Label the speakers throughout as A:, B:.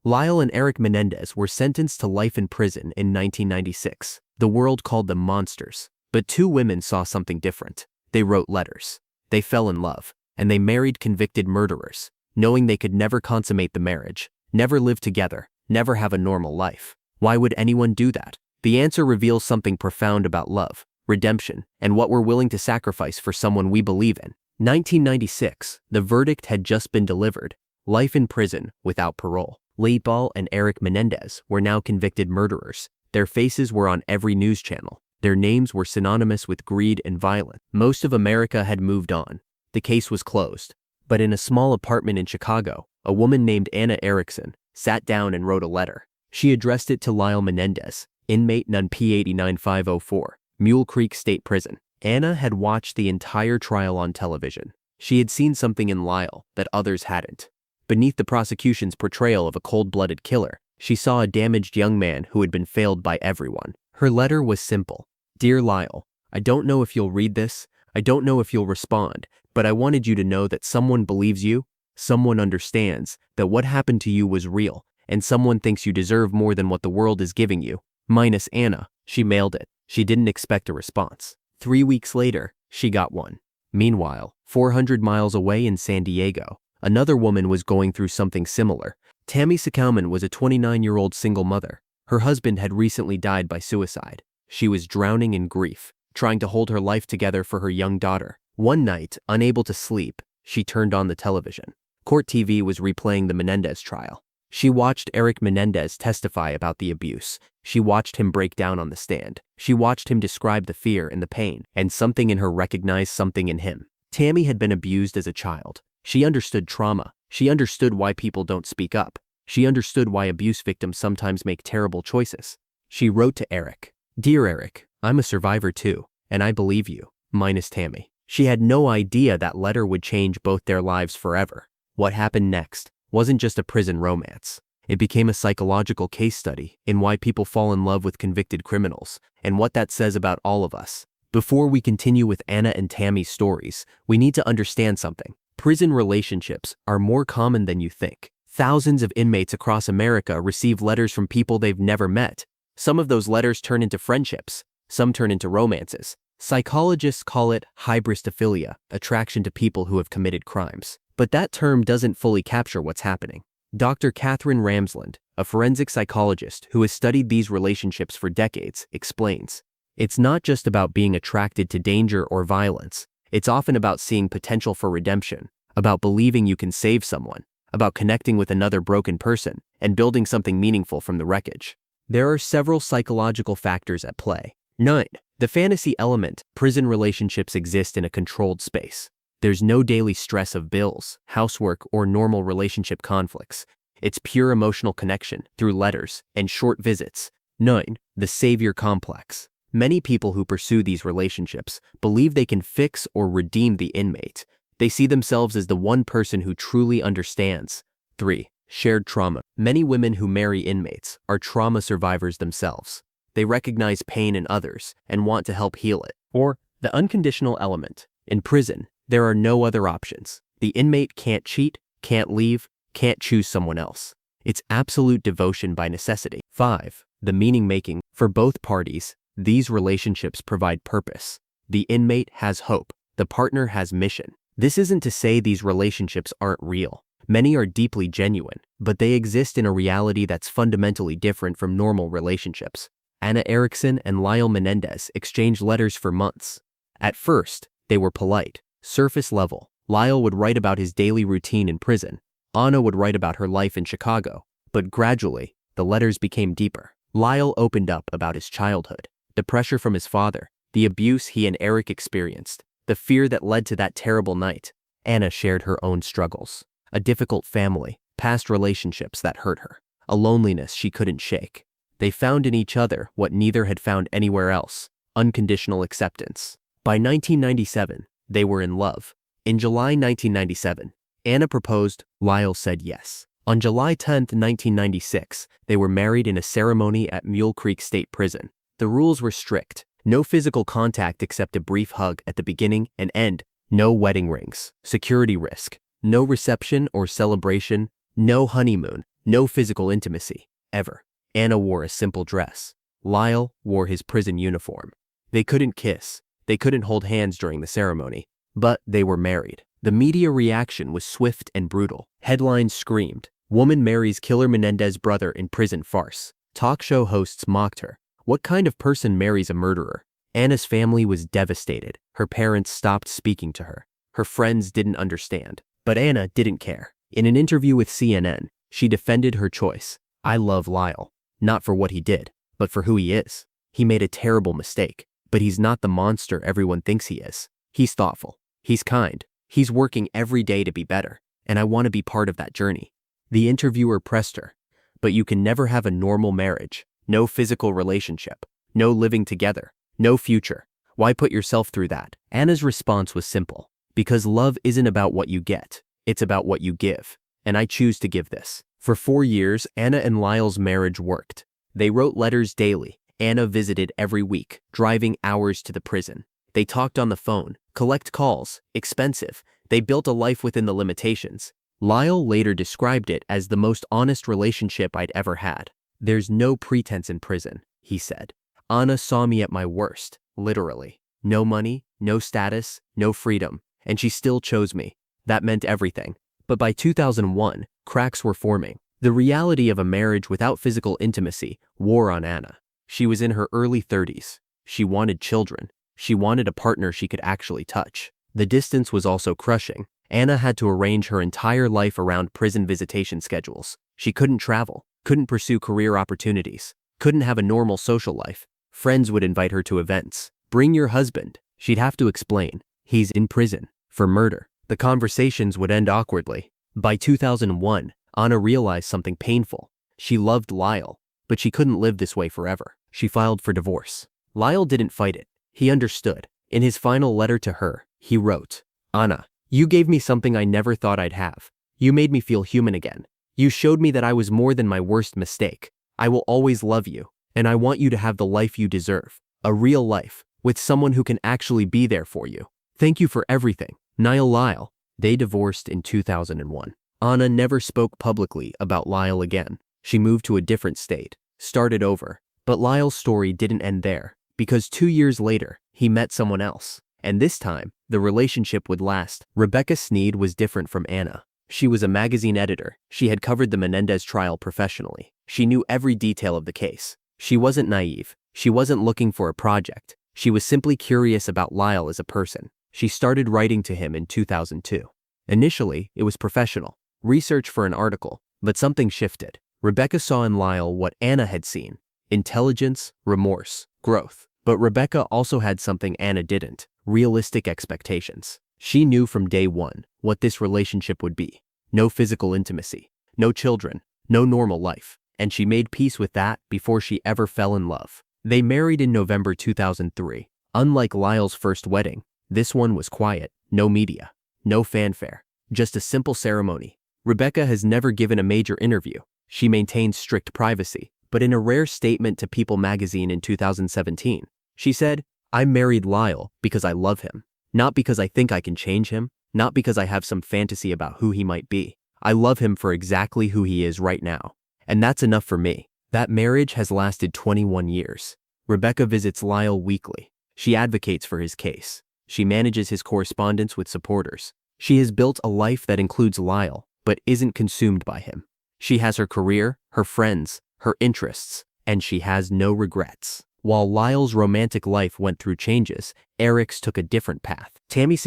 A: Lyle and Erik Menendez were sentenced to life in prison in 1996. The world called them monsters. But two women saw something different. They wrote letters. They fell in love. And they married convicted murderers, knowing they could never consummate the marriage, never live together, never have a normal life. Why would anyone do that? The answer reveals something profound about love, redemption, and what we're willing to sacrifice for someone we believe in. 1996, the verdict had just been delivered. Life in prison without parole. Lyle and Erik Menendez were now convicted murderers. Their faces were on every news channel. Their names were synonymous with greed and violence. Most of America had moved on. The case was closed. But in a small apartment in Chicago, a woman named Anna Eriksson sat down and wrote a letter. She addressed it to Lyle Menendez, inmate Nun P89504, Mule Creek State Prison. Anna had watched the entire trial on television. She had seen something in Lyle that others hadn't. Beneath the prosecution's portrayal of a cold-blooded killer, she saw a damaged young man who had been failed by everyone. Her letter was simple. Dear Lyle, I don't know if you'll read this, I don't know if you'll respond, but I wanted you to know that someone believes you, someone understands, that what happened to you was real, and someone thinks you deserve more than what the world is giving you. Minus Anna. She mailed it. She didn't expect a response. 3 weeks later, she got one. Meanwhile, 400 miles away in San Diego, another woman was going through something similar. Tammi Menendez was a 29-year-old single mother. Her husband had recently died by suicide. She was drowning in grief, trying to hold her life together for her young daughter. One night, unable to sleep, she turned on the television. Court TV was replaying the Menendez trial. She watched Erik Menendez testify about the abuse. She watched him break down on the stand. She watched him describe the fear and the pain, and something in her recognized something in him. Tammi had been abused as a child. She understood trauma. She understood why people don't speak up. She understood why abuse victims sometimes make terrible choices. She wrote to Erik, Dear Erik, I'm a survivor too, and I believe you, minus Tammi. She had no idea that letter would change both their lives forever. What happened next wasn't just a prison romance. It became a psychological case study in why people fall in love with convicted criminals and what that says about all of us. Before we continue with Anna and Tammi's stories, we need to understand something. Prison relationships are more common than you think. Thousands of inmates across America receive letters from people they've never met. Some of those letters turn into friendships. Some turn into romances. Psychologists call it hybristophilia, attraction to people who have committed crimes. But that term doesn't fully capture what's happening. Dr. Catherine Ramsland, a forensic psychologist who has studied these relationships for decades, explains, it's not just about being attracted to danger or violence. It's often about seeing potential for redemption, about believing you can save someone, about connecting with another broken person, and building something meaningful from the wreckage. There are several psychological factors at play. 9. The fantasy element. Prison relationships exist in a controlled space. There's no daily stress of bills, housework, or normal relationship conflicts. It's pure emotional connection through letters and short visits. 9. The savior complex. Many people who pursue these relationships believe they can fix or redeem the inmate. They see themselves as the one person who truly understands. 3. Shared trauma. Many women who marry inmates are trauma survivors themselves. They recognize pain in others and want to help heal it. Or the unconditional element. In prison, there are no other options. The inmate can't cheat, can't leave, can't choose someone else. It's absolute devotion by necessity. 5. The meaning making. For both parties, these relationships provide purpose. The inmate has hope. The partner has mission. This isn't to say these relationships aren't real. Many are deeply genuine, but they exist in a reality that's fundamentally different from normal relationships. Anna Eriksson and Lyle Menendez exchanged letters for months. At first, they were polite, surface level. Lyle would write about his daily routine in prison. Anna would write about her life in Chicago. But gradually, the letters became deeper. Lyle opened up about his childhood, the pressure from his father, the abuse he and Erik experienced, the fear that led to that terrible night. Anna shared her own struggles. A difficult family, past relationships that hurt her, a loneliness she couldn't shake. They found in each other what neither had found anywhere else: unconditional acceptance. By 1997, they were in love. In July 1997, Anna proposed. Lyle said yes. On July 10, 1996, they were married in a ceremony at Mule Creek State Prison. The rules were strict. No physical contact except a brief hug at the beginning and end. No wedding rings. Security risk. No reception or celebration. No honeymoon. No physical intimacy, ever. Anna wore a simple dress. Lyle wore his prison uniform. They couldn't kiss. They couldn't hold hands during the ceremony. But they were married. The media reaction was swift and brutal. Headlines screamed, "Woman marries killer Menendez brother in prison farce." Talk show hosts mocked her. What kind of person marries a murderer? Anna's family was devastated. Her parents stopped speaking to her. Her friends didn't understand. But Anna didn't care. In an interview with CNN, she defended her choice. "I love Lyle, not for what he did, but for who he is. He made a terrible mistake, but he's not the monster everyone thinks he is. He's thoughtful. He's kind. He's working every day to be better, and I want to be part of that journey." The interviewer pressed her, "But you can never have a normal marriage, no physical relationship, no living together, no future. Why put yourself through that?" Anna's response was simple. "Because love isn't about what you get, it's about what you give, and I choose to give this." For 4 years, Anna and Lyle's marriage worked. They wrote letters daily. Anna visited every week, driving hours to the prison. They talked on the phone, collect calls, expensive. They built a life within the limitations. Lyle later described it as the most honest relationship I'd ever had. "There's no pretense in prison," he said. "Anna saw me at my worst, literally. No money, no status, no freedom, and she still chose me. That meant everything." But by 2001, cracks were forming. The reality of a marriage without physical intimacy wore on Anna. She was in her early 30s. She wanted children. She wanted a partner she could actually touch. The distance was also crushing. Anna had to arrange her entire life around prison visitation schedules. She couldn't travel, couldn't pursue career opportunities, couldn't have a normal social life. Friends would invite her to events. "Bring your husband." She'd have to explain. "He's in prison for murder." The conversations would end awkwardly. By 2001, Anna realized something painful. She loved Lyle, but she couldn't live this way forever. She filed for divorce. Lyle didn't fight it. He understood. In his final letter to her, he wrote, "Anna, you gave me something I never thought I'd have. You made me feel human again. You showed me that I was more than my worst mistake. I will always love you, and I want you to have the life you deserve. A real life, with someone who can actually be there for you. Thank you for everything. Niall Lyle." They divorced in 2001. Anna never spoke publicly about Lyle again. She moved to a different state, started over. But Lyle's story didn't end there, because 2 years later, he met someone else. And this time, the relationship would last. Rebecca Sneed was different from Anna. She was a magazine editor. She had covered the Menendez trial professionally. She knew every detail of the case. She wasn't naive. She wasn't looking for a project. She was simply curious about Lyle as a person. She started writing to him in 2002. Initially, it was professional, research for an article, but something shifted. Rebecca saw in Lyle what Anna had seen: intelligence, remorse, growth. But Rebecca also had something Anna didn't: realistic expectations. She knew from day one what this relationship would be. No physical intimacy, no children, no normal life. And she made peace with that before she ever fell in love. They married in November 2003. Unlike Lyle's first wedding, this one was quiet, no media, no fanfare, just a simple ceremony. Rebecca has never given a major interview. She maintains strict privacy, but in a rare statement to People magazine in 2017, she said, "I married Lyle because I love him, not because I think I can change him, not because I have some fantasy about who he might be. I love him for exactly who he is right now, and that's enough for me." That marriage has lasted 21 years. Rebecca visits Lyle weekly. She advocates for his case. She manages his correspondence with supporters. She has built a life that includes Lyle, but isn't consumed by him. She has her career, her friends, her interests, and she has no regrets. While Lyle's romantic life went through changes, Erik's took a different path. Tammi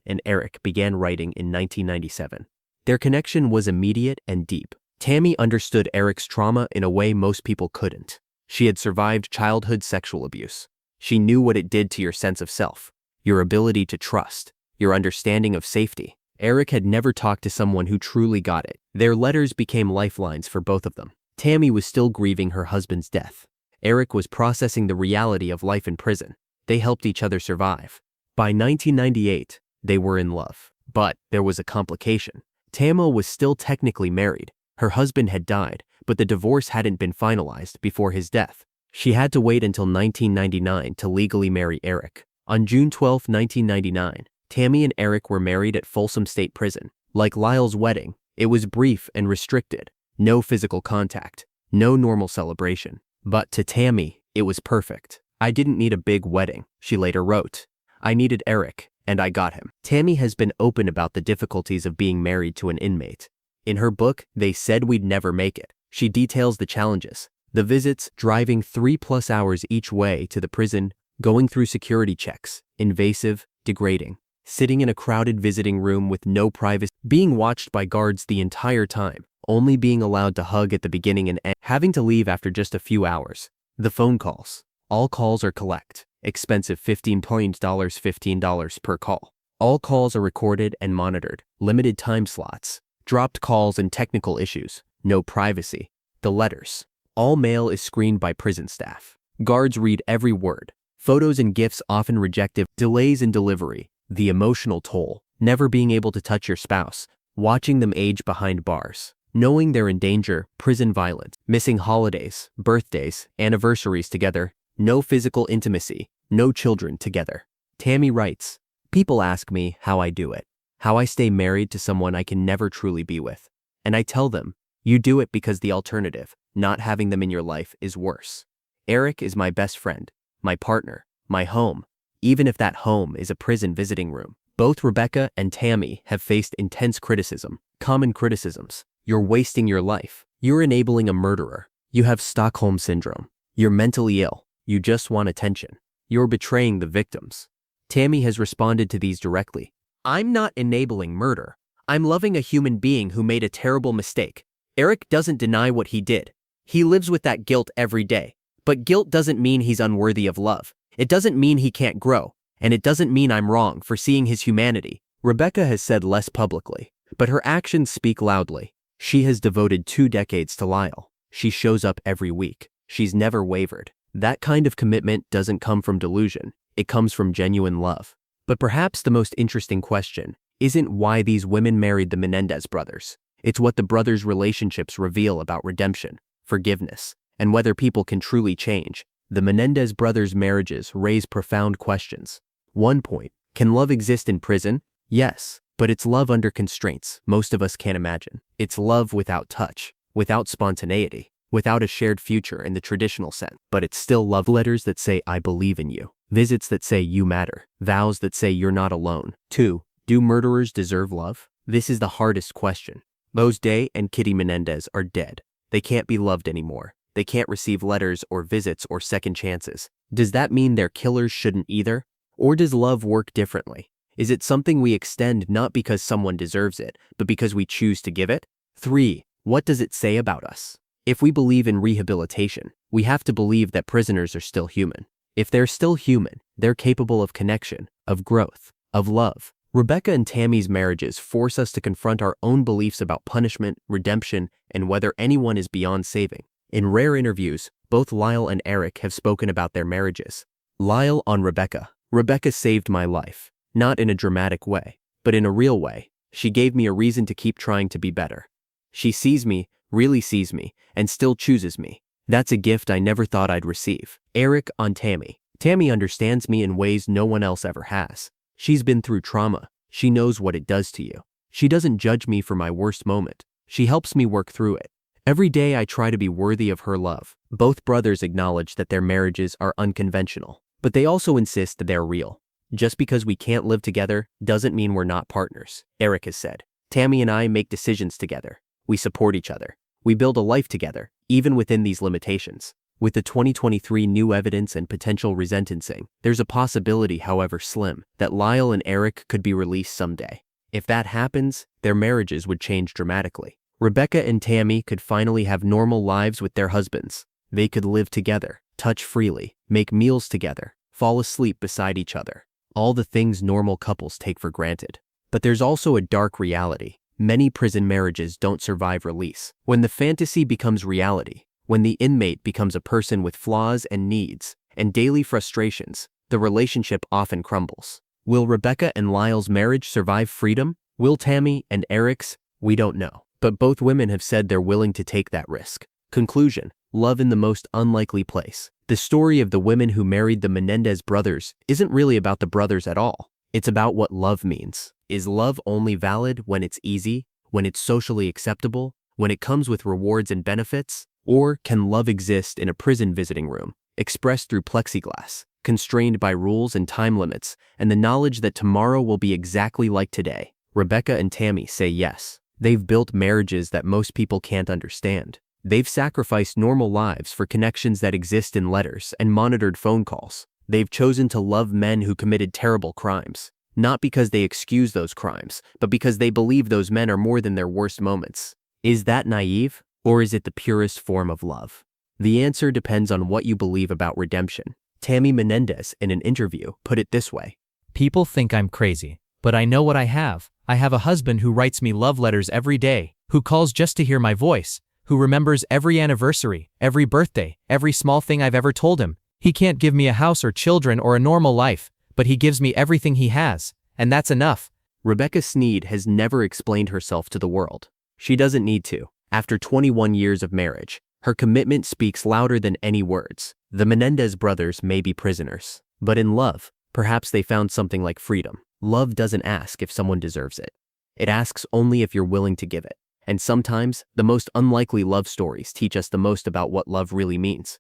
A: and Erik began writing in 1997. Their connection was immediate and deep. Tammi understood Erik's trauma in a way most people couldn't. She had survived childhood sexual abuse. She knew what it did to your sense of self, your ability to trust, your understanding of safety. Erik had never talked to someone who truly got it. Their letters became lifelines for both of them. Tammi was still grieving her husband's death. Erik was processing the reality of life in prison. They helped each other survive. By 1998, they were in love. But there was a complication. Tammi was still technically married. Her husband had died, but the divorce hadn't been finalized before his death. She had to wait until 1999 to legally marry Erik. On June 12, 1999, Tammi and Erik were married at Folsom State Prison. Like Lyle's wedding, it was brief and restricted. no physical contact, no normal celebration. But to Tammi, it was perfect. I didn't need a big wedding, she later wrote. I needed Erik, and I got him. Tammi has been open about the difficulties of being married to an inmate. In her book, They Said We'd Never Make It, she details the challenges. The visits, driving 3+ hours each way to the prison, going through security checks, invasive, degrading, sitting in a crowded visiting room with no privacy, being watched by guards the entire time, only being allowed to hug at the beginning and end, having to leave after just a few hours. The phone calls. All calls are collect. Expensive $15 per call. All calls are recorded and monitored. Limited time slots. Dropped calls and technical issues. No privacy. The letters. All mail is screened by prison staff. Guards read every word. Photos and gifts often rejected. Delays in delivery. The emotional toll. Never being able to touch your spouse. Watching them age behind bars. Knowing they're in danger. Prison violence. Missing holidays, birthdays, anniversaries together. No physical intimacy. No children together. Tammi writes, people ask me how I do it. How I stay married to someone I can never truly be with. And I tell them, you do it because the alternative, not having them in your life, is worse. Erik is my best friend, my partner, my home, even if that home is a prison visiting room. Both Rebecca and Tammi have faced intense criticism. Common criticisms. You're wasting your life. You're enabling a murderer. You have Stockholm Syndrome. You're mentally ill. You just want attention. You're betraying the victims. Tammi has responded to these directly. I'm not enabling murder. I'm loving a human being who made a terrible mistake. Erik doesn't deny what he did. He lives with that guilt every day. But guilt doesn't mean he's unworthy of love. It doesn't mean he can't grow. And it doesn't mean I'm wrong for seeing his humanity. Rebecca has said less publicly, but her actions speak loudly. She has devoted 2 decades to Lyle. She shows up every week. She's never wavered. That kind of commitment doesn't come from delusion. It comes from genuine love. But perhaps the most interesting question isn't why these women married the Menendez brothers. It's what the brothers' relationships reveal about redemption, forgiveness, and whether people can truly change. The Menendez brothers' marriages raise profound questions. 1 point. Can love exist in prison? Yes, but it's love under constraints most of us can't imagine. It's love without touch, without spontaneity, without a shared future in the traditional sense. But it's still love. Letters that say, I believe in you. Visits that say you matter. Vows that say you're not alone. 2. Do murderers deserve love? This is the hardest question. Mose Day and Kitty Menendez are dead. They can't be loved anymore. They can't receive letters or visits or second chances. Does that mean their killers shouldn't either? Or does love work differently? Is it something we extend not because someone deserves it, but because we choose to give it? 3. What does it say about us? If we believe in rehabilitation, we have to believe that prisoners are still human. If they're still human, they're capable of connection, of growth, of love. Rebecca and Tammi's marriages force us to confront our own beliefs about punishment, redemption, and whether anyone is beyond saving. In rare interviews, both Lyle and Erik have spoken about their marriages. Lyle on Rebecca. Rebecca saved my life. Not in a dramatic way, but in a real way. She gave me a reason to keep trying to be better. She sees me, really sees me, and still chooses me. That's a gift I never thought I'd receive. Erik on Tammi. Tammi understands me in ways no one else ever has. She's been through trauma. She knows what it does to you. She doesn't judge me for my worst moment. She helps me work through it. Every day I try to be worthy of her love. Both brothers acknowledge that their marriages are unconventional, but they also insist that they're real. Just because we can't live together doesn't mean we're not partners. Erik has said, Tammi and I make decisions together. We support each other. We build a life together, even within these limitations. With the 2023 new evidence and potential resentencing, there's a possibility, however slim, that Lyle and Erik could be released someday. If that happens, their marriages would change dramatically. Rebecca and Tammi could finally have normal lives with their husbands. They could live together, touch freely, make meals together, fall asleep beside each other. All the things normal couples take for granted. But there's also a dark reality. Many prison marriages don't survive release. When the fantasy becomes reality, when the inmate becomes a person with flaws and needs and daily frustrations, the relationship often crumbles. Will Rebecca and Lyle's marriage survive freedom? Will Tammi and Erik's? We don't know. But both women have said they're willing to take that risk. Conclusion: love in the most unlikely place. The story of the women who married the Menendez brothers isn't really about the brothers at all. It's about what love means. Is love only valid when it's easy, when it's socially acceptable, when it comes with rewards and benefits? Or can love exist in a prison visiting room, expressed through plexiglass, constrained by rules and time limits, and the knowledge that tomorrow will be exactly like today? Rebecca and Tammi say yes. They've built marriages that most people can't understand. They've sacrificed normal lives for connections that exist in letters and monitored phone calls. They've chosen to love men who committed terrible crimes, not because they excuse those crimes, but because they believe those men are more than their worst moments. Is that naive, or is it the purest form of love? The answer depends on what you believe about redemption. Tammi Menendez, in an interview, put it this way:
B: "People think I'm crazy, but I know what I have. I have a husband who writes me love letters every day, who calls just to hear my voice, who remembers every anniversary, every birthday, every small thing I've ever told him. He can't give me a house or children or a normal life, but he gives me everything he has, and that's enough."
A: Rebecca Sneed has never explained herself to the world. She doesn't need to. After 21 years of marriage, her commitment speaks louder than any words. The Menendez brothers may be prisoners, but in love, perhaps they found something like freedom. Love doesn't ask if someone deserves it. It asks only if you're willing to give it. And sometimes, the most unlikely love stories teach us the most about what love really means.